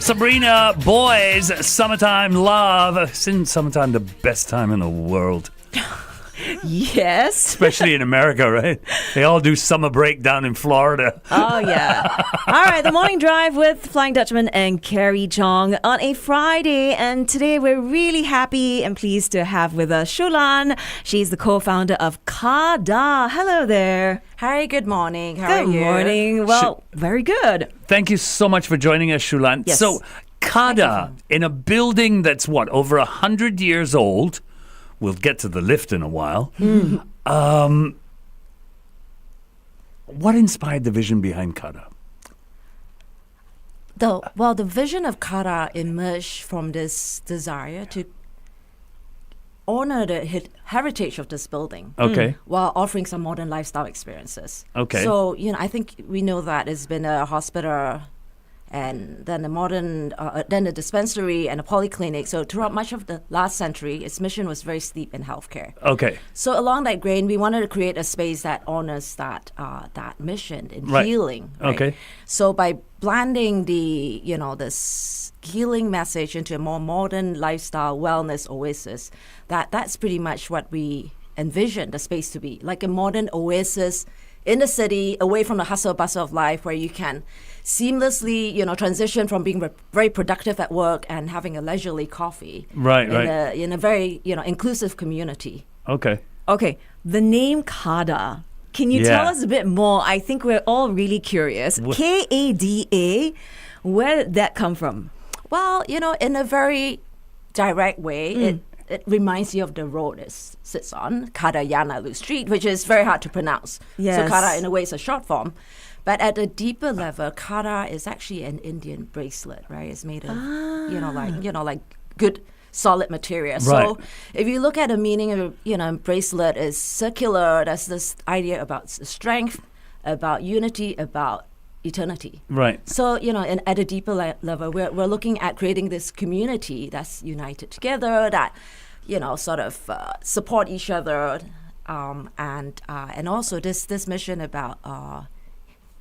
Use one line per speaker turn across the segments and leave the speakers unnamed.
Sabrina, boys, summertime love. Isn't summertime the best time in the world?
Yes.
Especially in America, right? They all do summer break down in Florida.
Oh, yeah. All right, the morning drive with Flying Dutchman and Carrie, Chong on a Friday. And today we're really happy and pleased to have with us Shuh Lan. She's the co-founder of KADA. Hello there.
Hi, good morning. How are you?
Good morning. Well, very good.
Thank you so much for joining us, Shuh Lan.
Yes.
So, KADA, in a building that's what, over 100 years old. We'll get to the lift in a while. What inspired the vision behind KADA?
The vision of KADA emerged from this desire to honor the heritage of this building.
Okay.
While offering some modern lifestyle experiences.
Okay.
So, I think we know that it's been a hospital and then a modern, then a dispensary and a polyclinic. So throughout much of the last century, its mission was very steep in healthcare.
Okay.
So along that grain, we wanted to create a space that honors that mission in healing. Right?
Okay.
So by blending the, this healing message into a more modern lifestyle wellness oasis, that's pretty much what we envision the space to be, like a modern oasis in the city, away from the hustle bustle of life, where you can seamlessly, transition from being very productive at work and having a leisurely coffee.
Right.
In a very, inclusive community.
Okay.
Okay, the name KADA. Can you tell us a bit more? I think we're all really curious. KADA, where did that come from?
Well, in a very direct way, it reminds you of the road it sits on, Kadayanalu Street, which is very hard to pronounce.
Yes.
So KADA, in a way, is a short form. But at a deeper level, KADA is actually an Indian bracelet, right? It's made of, like good solid material.
Right.
So if you look at the meaning of, bracelet is circular. There's this idea about strength, about unity, about eternity.
Right.
So, at a deeper level, we're looking at creating this community that's united together, that, support each other, and also this mission about,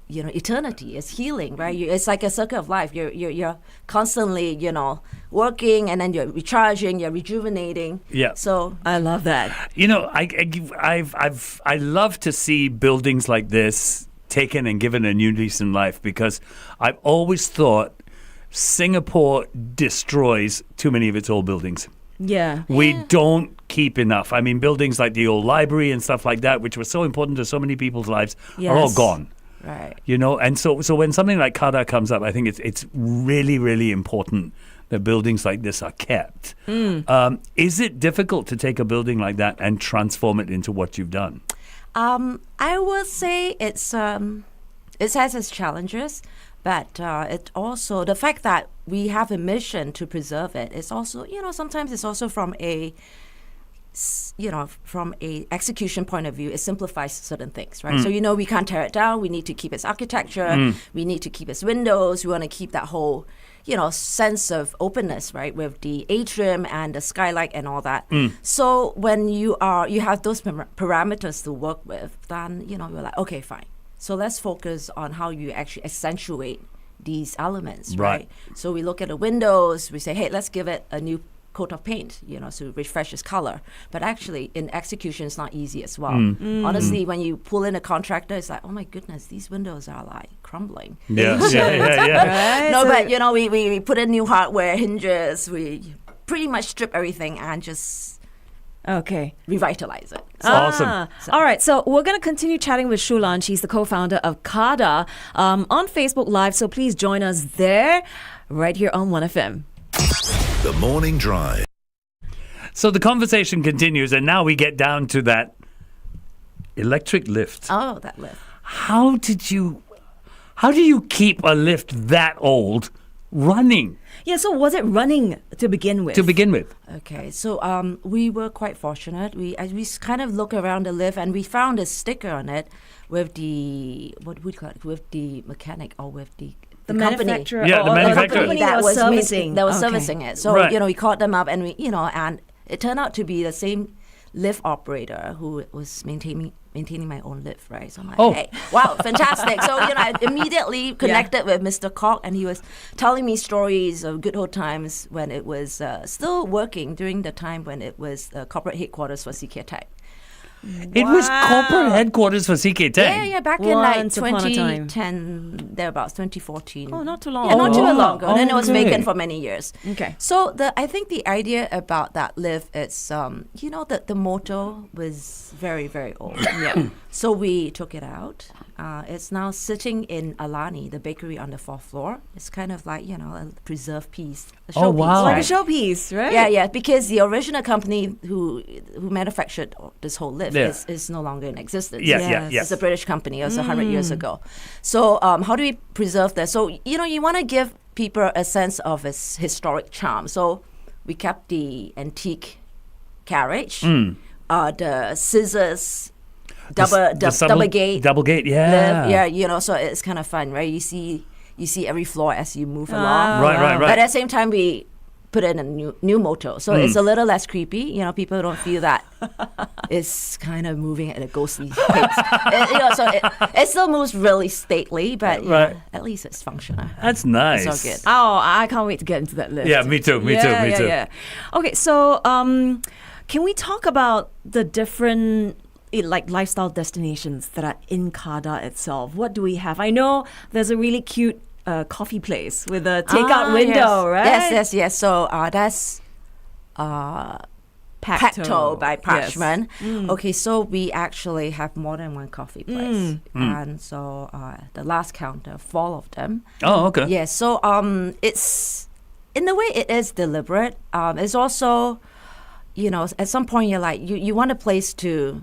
eternity is healing, right? It's like a circle of life. You're constantly, working, and then you're recharging, you're rejuvenating.
Yeah.
So
I love that.
I love to see buildings like this taken and given a new lease in life, because I've always thought Singapore destroys too many of its old buildings.
Yeah.
We don't keep enough. I mean, buildings like the old library and stuff like that, which were so important to so many people's lives, are all gone.
Right.
And so when something like KADA comes up, I think it's really, really important that buildings like this are kept. Is it difficult to take a building like that and transform it into what you've done?
I would say it has its challenges, but it also, the fact that we have a mission to preserve it is also, sometimes it's also from a execution point of view, it simplifies certain things, right? So, we can't tear it down. We need to keep its architecture. We need to keep its windows. We want to keep that whole, sense of openness, right? With the atrium and the skylight and all that. So when you have those parameters to work with, then, we're like, okay, fine. So let's focus on how you actually accentuate these elements, right? So we look at the windows, we say, hey, let's give it a new coat of paint, to refresh its color. But actually, in execution, it's not easy as well. Honestly, when you pull in a contractor, it's like, oh my goodness, these windows are like crumbling.
Yeah.
Right?
No, but we put in new hardware, hinges. We pretty much strip everything and just revitalize it.
Awesome.
All right, so we're going to continue chatting with Shuh Lan. She's the co-founder of KADA on Facebook Live, so please join us there right here on 1FM.
The Morning Drive.
So the conversation continues, and now we get down to that electric lift.
Oh, that lift.
How do you keep a lift that old running?
Yeah, so was it running to begin with?
Okay, so we were quite fortunate. We kind of look around the lift, and we found a sticker on it with the, what would you call it, with the mechanic or with the company.
Manufacturer.
Yeah, the manufacturer.
Company that was servicing.
Servicing it. So, we called them up, and we, and it turned out to be the same lift operator who was maintaining maintaining my own lift, right? So I'm like,
Oh.
hey, wow, fantastic. So, I immediately connected with Mr. Kok, and he was telling me stories of good old times when it was still working during the time when it was corporate headquarters for CK Tech.
It was corporate headquarters for CK Tech.
Yeah, back in like
Once upon a time.
2010, thereabouts, 2014.
Oh, not too long.
Yeah, not too
wow.
long ago. Then it was
Okay.
vacant for many years.
Okay.
So I think the idea about that lift is, the motor was very, very old.
Yeah.
So we took it out. It's now sitting in Alani, the bakery on the 4th floor. It's kind of like, a preserved piece. A
Oh,
showpiece,
wow.
Like
right?
a showpiece, right?
Yeah, because the original company who manufactured this whole lift
Yeah.
is no longer in existence.
Yes.
It's a British company. It was 100 years ago. So how do we preserve that? So, you want to give people a sense of its historic charm. So we kept the antique carriage, the scissors, double gate.
Double gate, yeah.
lift. Yeah, so it's kind of fun, right? You see every floor as you move along.
Right.
But at the same time, we put in a new motor, so it's a little less creepy. People don't feel that it's kind of moving at a ghostly pace. So it still moves really stately, but
Right.
at least it's functional.
That's nice.
It's all good.
Oh, I can't wait to get into that lift.
Yeah, me too.
Yeah. Okay, so can we talk about the different lifestyle destinations that are in KADA itself? What do we have? I know there's a really cute coffee place with a takeout window, right?
Yes. So that's Pacto by Dutchman.
Yes.
Okay, so we actually have more than one coffee place, and so the last count, 4 of them.
Oh, okay.
Yeah, so it's in a way it is deliberate. It's also, at some point you're like you want a place to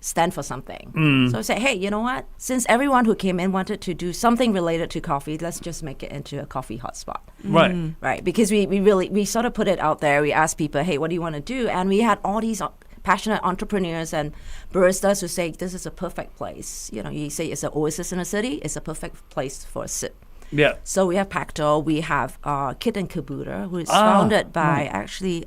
stand for something. So say, hey, you know what? Since everyone who came in wanted to do something related to coffee, let's just make it into a coffee hotspot.
Right.
Right, because we sort of put it out there. We asked people, hey, what do you want to do? And we had all these passionate entrepreneurs and baristas who say, this is a perfect place. You say it's an oasis in a city, it's a perfect place for a sip.
Yeah.
So we have Pacto, we have Kit and Caboodle, who is founded by actually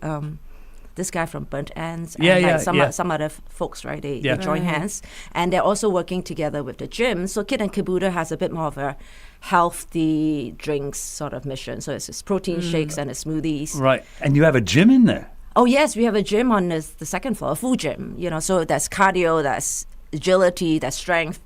this guy from Burnt Ends and some other folks, right? They join hands, and they're also working together with the gym. So Kit and Caboodle has a bit more of a healthy drinks sort of mission. So it's protein shakes and it's smoothies.
Right. And you have a gym in there.
Oh yes, we have a gym on the second floor, a full gym. So that's cardio, that's agility, that's strength.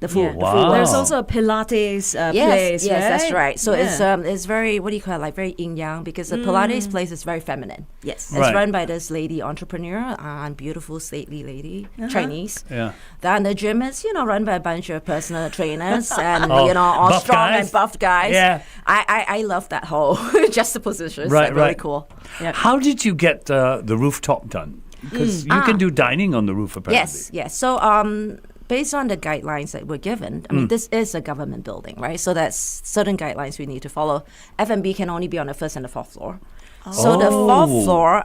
The full,
wow.
There's also a Pilates place,
yes,
right?
that's right. So it's very, what do you call it, like very yin yang, because the Pilates place is very feminine.
Yes.
It's
Right.
run by this lady entrepreneur and beautiful stately lady, Chinese.
Yeah.
Then the gym is, run by a bunch of personal trainers and
Oh,
all
buff
strong
guys?
and buff guys.
Yeah.
I love that whole juxtaposition. It's
Right,
really
right.
cool.
How did you get the rooftop done? Because you can do dining on the roof, apparently.
Yes. So based on the guidelines that we're given, I mean, this is a government building, right? So that's certain guidelines we need to follow. F&B can only be on the 1st and the 4th floor. So the 4th floor,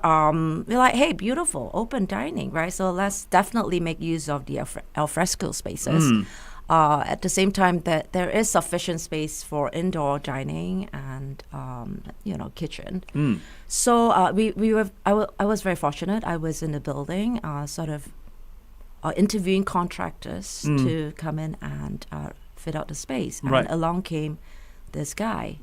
we're like, hey, beautiful, open dining, right? So let's definitely make use of the alfresco spaces. At the same time, that there is sufficient space for indoor dining and kitchen. So I was very fortunate. I was in the building, sort of interviewing contractors to come in and fit out the space. And
Right.
along came this guy.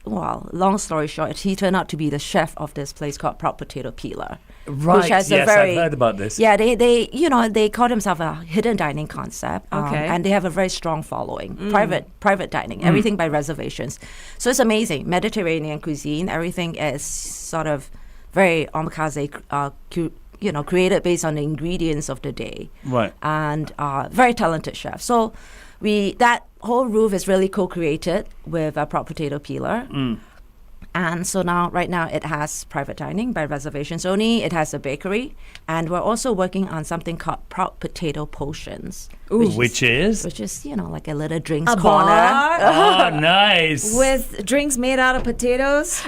Long story short, he turned out to be the chef of this place called Proud Potato Peeler.
Right.
Which has
Yes,
a very,
I've heard about this.
Yeah, they call themselves a hidden dining concept.
Okay.
And they have a very strong following. Private dining, everything by reservations. So it's amazing. Mediterranean cuisine, everything is sort of very omakase, created based on the ingredients of the day.
Right.
And very talented chef. So that whole roof is really co-created with a Proud Potato Peeler. And so right now it has private dining by reservations only. It has a bakery. And we're also working on something called Proud Potato Potions.
Which is?
Which is, like a little drinks
A
corner.
bar
Oh, nice.
with drinks made out of potatoes.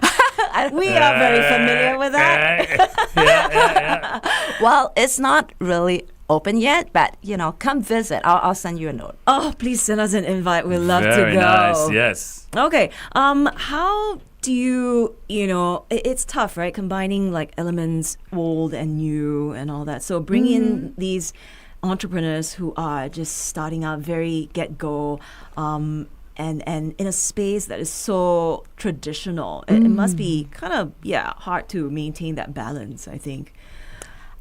We are very familiar with that.
Yeah.
Well, it's not really open yet, but, come visit. I'll send you a note.
Oh, please send us an invite. We'd love
Very
to go.
nice, yes.
Okay. How do you, it's tough, right? Combining like elements old and new and all that. So bring in these entrepreneurs who are just starting out very get-go, and in a space that is so traditional. It must be kind of, hard to maintain that balance, I think.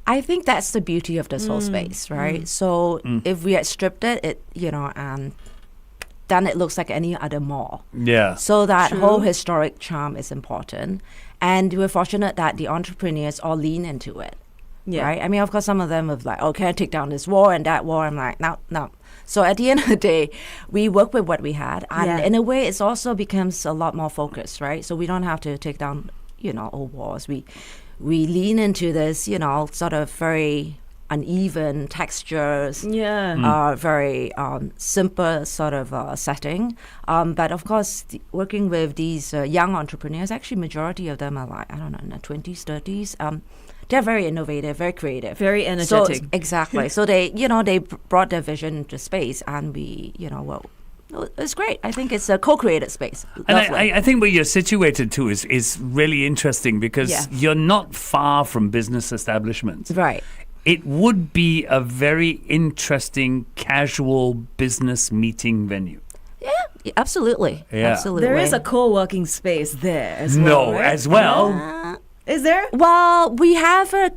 I think that's the beauty of this whole space, right? So if we had stripped it, then it looks like any other mall.
Yeah.
So that whole historic charm is important. And we're fortunate that the entrepreneurs all lean into it.
Yeah.
Right? I mean, of course, some of them have like, oh, can I take down this wall and that wall? I'm like, no. So at the end of the day, we work with what we had. And in a way, it also becomes a lot more focused, right? So we don't have to take down, old walls. We lean into this, sort of very uneven textures, very simple sort of setting. But of course, working with these young entrepreneurs, actually majority of them are like, I don't know, in their 20s, 30s. They're very innovative, very creative.
Very energetic.
So, exactly. So they, they brought their vision into space and we, it's great. I think it's a co-created space.
And I think where you're situated too is really interesting because you're not far from business establishments.
Right.
It would be a very interesting casual business meeting venue.
Yeah, absolutely.
Yeah.
Absolutely.
There is a co-working space there as well.
No,
right?
as well.
Is there?
Well, we have a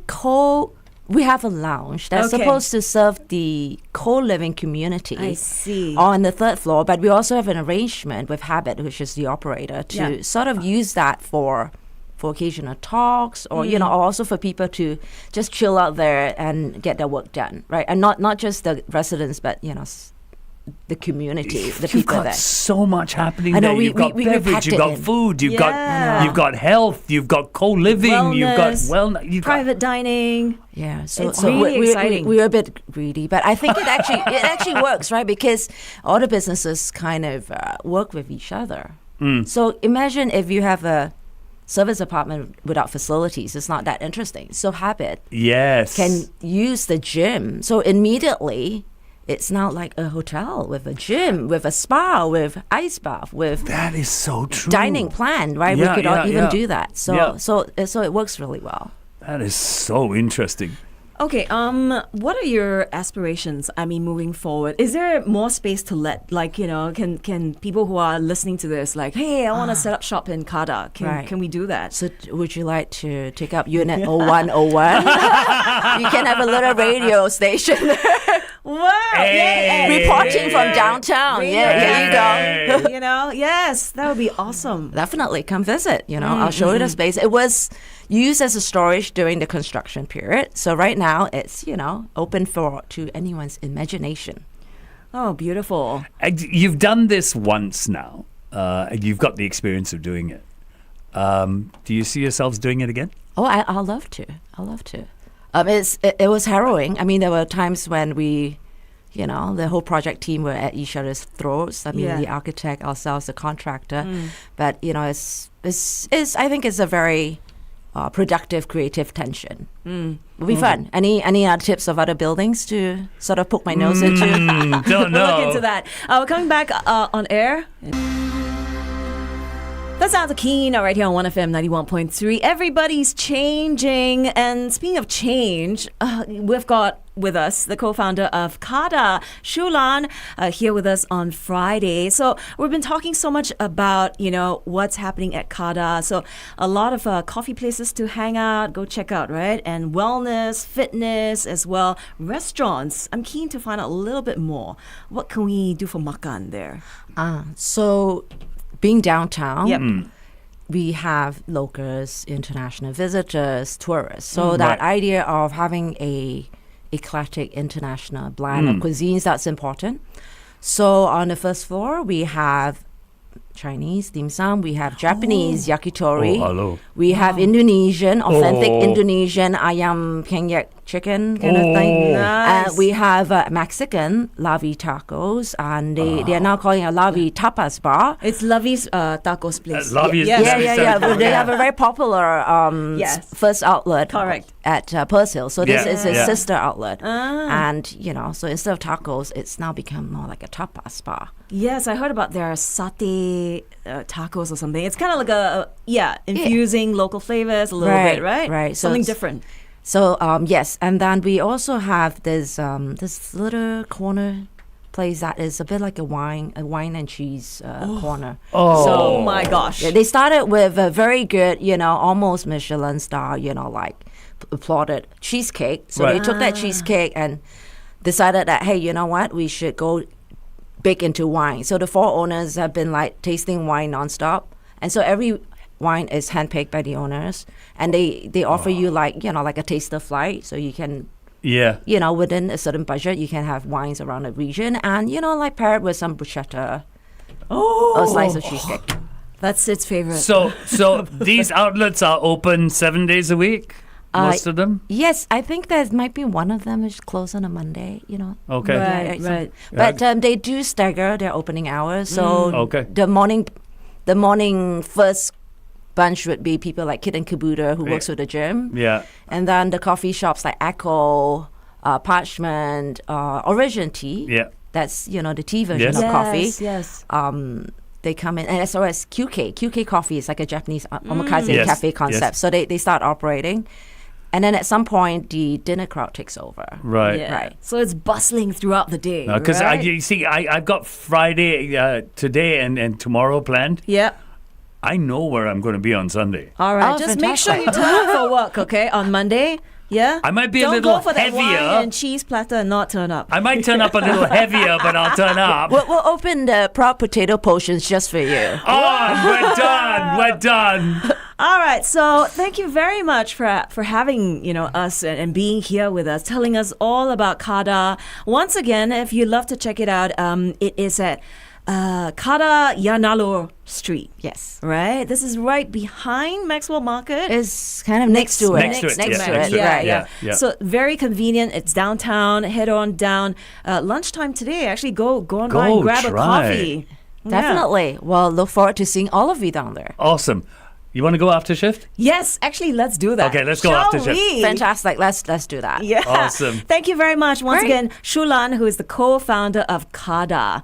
lounge that's supposed to serve the co-living community.
I see.
On the third floor, but we also have an arrangement with Habit, which is the operator, to sort of use that for occasional talks, or or also for people to just chill out there and get their work done, right? And not just the residents, but the community, the people
You've got
there.
so much happening
I know,
there. You've got
we
beverage,
packed
you've
it
got
in.
food, you've got health, you've got co-living, you've got
private dining.
Yeah, so
It's really exciting.
We were a bit greedy, but I think it actually works, right? Because all the businesses kind of work with each other. So imagine if you have a service apartment without facilities, it's not that interesting. So Habit can use the gym. So immediately, it's now like a hotel with a gym, with a spa, with ice bath, with
that is so true.
Dining plan, right?
Yeah,
we could even do that. So
Yeah.
so it works really well.
That is so interesting.
Okay, what are your aspirations? I mean, moving forward, is there more space to let? Like, can people who are listening to this, like, hey, I want to set up shop in KADA. Can we do that?
So would you like to take up Unit 0101? You can have a little radio station there.
Wow!
Hey.
Reporting from downtown. There you go.
Yes, that would be awesome.
Definitely come visit. I'll show you the space. It was used as a storage during the construction period. So right now it's open to anyone's imagination.
Oh, beautiful.
You've done this once now. You've got the experience of doing it. Do you see yourselves doing it again?
Oh, I'll love to. It was harrowing. I mean, there were times when we, the whole project team were at each other's throats. I mean, the architect, ourselves, the contractor. But I think it's a very productive, creative tension. It'll be fun. Any other tips of other buildings to sort of poke my nose into?
Don't know.
We'll look into that. We're coming back on air. That sounds keen right here on 1FM 91.3. Everybody's changing. And speaking of change, we've got with us the co-founder of KADA, Shuh Lan, here with us on Friday. So we've been talking so much about, what's happening at KADA. So a lot of coffee places to hang out, go check out, right? And wellness, fitness as well. Restaurants. I'm keen to find out a little bit more. What can we do for makan there?
So being downtown, we have locals, international visitors, tourists. So that idea of having a eclectic international blend of cuisines, that's important. So on the first floor, we have Chinese dim sum, we have Japanese yakitori,
hello.
We have Indonesian, authentic Indonesian ayam penyet chicken kind of thing.
Nice.
We have Mexican lavi tacos, and they are now calling it a lavi tapas bar.
It's Lovey's tacos place.
Lavi's
Yeah. They have a very popular first outlet.
Correct.
At Pearl Hill. So this is a
Yeah.
sister outlet. And, so instead of tacos, it's now become more like a tapas bar.
Yes, I heard about their satay tacos or something. It's kind of like infusing local flavors a little bit, right?
Right. So
Something
it's-
different.
So yes, and then we also have this little corner place that is a bit like a wine and cheese corner.
Oh my gosh.
Yeah, they started with a very good, almost Michelin star, like applauded cheesecake. So they took that cheesecake and decided that, hey, you know what, we should go big into wine. So the 4 owners have been like tasting wine nonstop, and so every wine is handpicked by the owners, and they offer you like a taster flight, so you can within a certain budget you can have wines around the region, and like pair it with some bruschetta or a slice of cheesecake.
That's its favorite.
So these outlets are open 7 days a week. Most of them?
Yes, I think there might be one of them is closed on a Monday,
Okay.
Right.
But they do stagger their opening hours. So the morning first bunch would be people like Kid and Kabuta who works with the gym.
Yeah.
And then the coffee shops like Echo, Parchment, Origin Tea.
Yeah.
That's, the tea version of coffee.
Yes.
They come in, and as well as QK. QK Coffee is like a Japanese omakase cafe concept.
Yes.
So they start operating. And then at some point, the dinner crowd takes over.
Right.
Yeah.
Right.
So it's bustling throughout the day.
Because
right?
you see, I've got Friday today and tomorrow planned.
Yep.
I know where I'm going to be on Sunday.
All right.
Oh,
Just make sure you
fantastic.
turn up for work, okay, on Monday. Yeah.
I might be
Don't
a little
go for that
heavier.
wine and cheese platter and not turn up.
I might turn up a little heavier, but I'll turn up.
We'll open the proud potato potions just for you.
Oh, we're done. We're done.
All right, so thank you very much for having us and being here with us, telling us all about KADA. Once again, if you'd love to check it out, it is at KADA Yanalor Street.
Yes.
Right? This is right behind Maxwell Market.
It's kind of next to it.
Next to it.
Yeah.
Yeah.
So very convenient. It's downtown. Head on down. Lunchtime today. Actually, go on by and grab a coffee.
Definitely. Well, look forward to seeing all of you down there.
Awesome. You want to go after shift?
Yes, actually, let's do that.
Okay, let's go
Shall
after shift.
we?
Fantastic. Let's do that.
Yeah.
Awesome.
Thank you very much. Once
Great.
again, Shuh Lan, who is the co-founder of KADA.